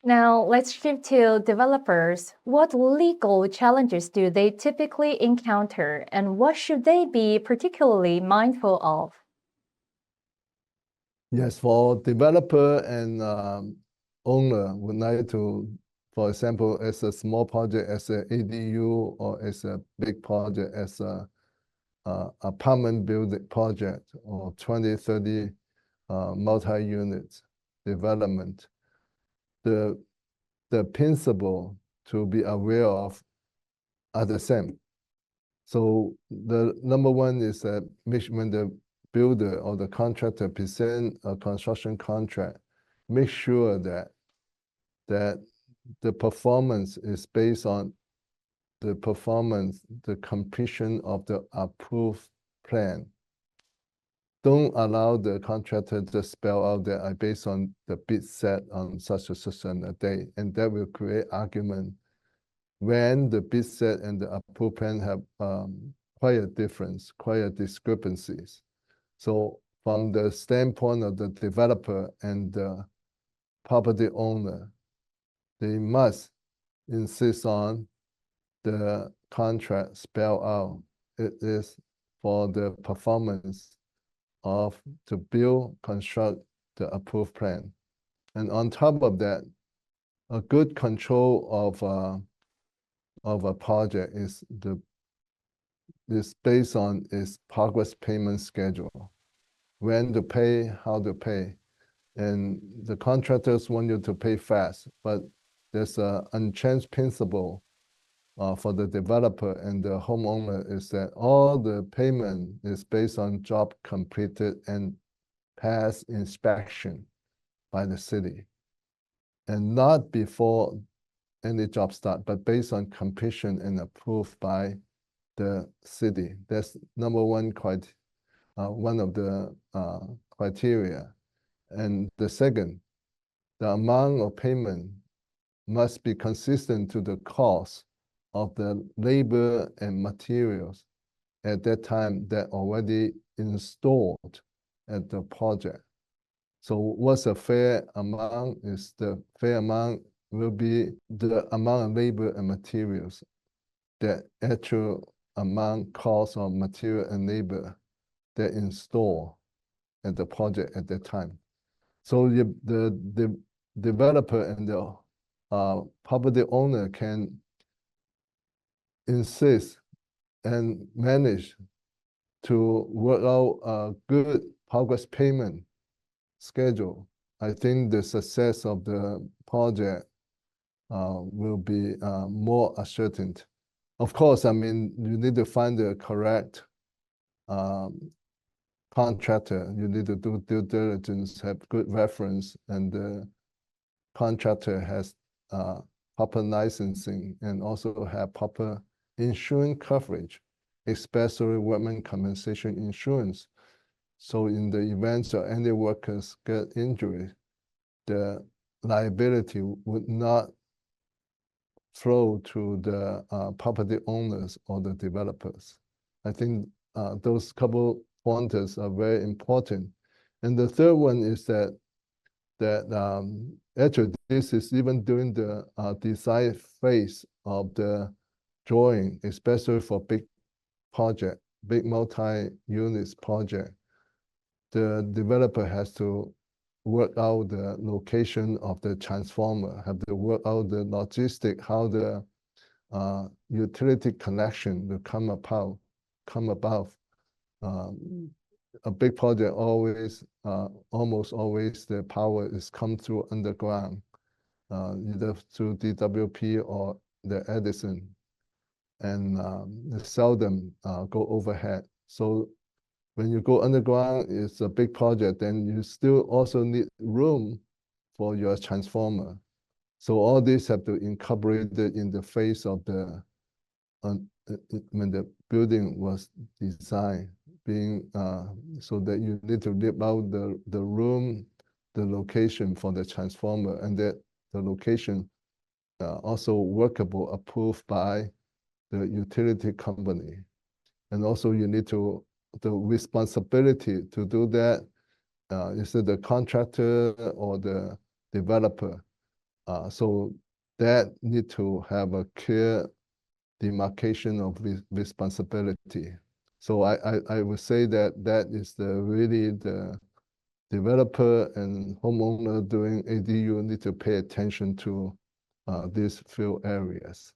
Now, let's shift to developers. What legal challenges do they typically encounter, and what should they be particularly mindful of? Yes, for developer and owner would like to, for example, as a small project, as an ADU, or as a big project, as a apartment building project, or 20, 30 multi-unit development. The principle to be aware of are the same. So the number one is that when the builder or the contractor present a construction contract, make sure that the performance is based on the performance, the completion of the approved plan. Don't allow the contractor to spell out that based on the bid set on such a day, and that will create argument when the bid set and the approved plan have quite a difference, quite a discrepancies. So from the standpoint of the developer and the property owner, they must insist on the contract spell out. It is for the performance of to build, construct the approved plan. And on top of that, a good control of a project is based on its progress payment schedule. When to pay, how to pay. And the contractors want you to pay fast, but there's an unchanged principle for the developer and the homeowner is that all the payment is based on job completed and past inspection by the city. And not before any job start, but based on completion and approved by the city. That's number one one of the criteria. And the second, the amount of payment must be consistent to the cost of the labor and materials at that time that already installed at the project. So what's a fair amount is the fair amount will be the amount of labor and materials, the actual amount cost of material and labor that install at the project at that time. So the developer and the property owner can insist and manage to work out a good progress payment schedule. I think the success of the project will be more ascertained. Of course, I mean, you need to find the correct contractor. You need to do due diligence, have good reference, and the contractor has proper licensing and also have proper insurance coverage, especially workman compensation insurance. So in the event of any workers get injured, the liability would not flow to the property owners or the developers. I think those couple pointers are very important. And the third one is that actually this is even during the design phase of the drawing, especially for big project, big multi-units project. The developer has to work out the location of the transformer, have to work out the logistic, how the utility connection will come about. A big project always, almost always, the power is come through underground, either through DWP or the Edison, and seldom go overhead. So when you go underground, it's a big project, then you still also need room for your transformer. So all this have to incorporate it in the phase of the when the building was designed, being so that you need to leave out the room, the location for the transformer, and that the location also workable, approved by the utility company. And also you need to, the responsibility to do that, is it the contractor or the developer? So that need to have a clear demarcation of responsibility. So I would say that that is really the developer and homeowner doing ADU need to pay attention to these few areas.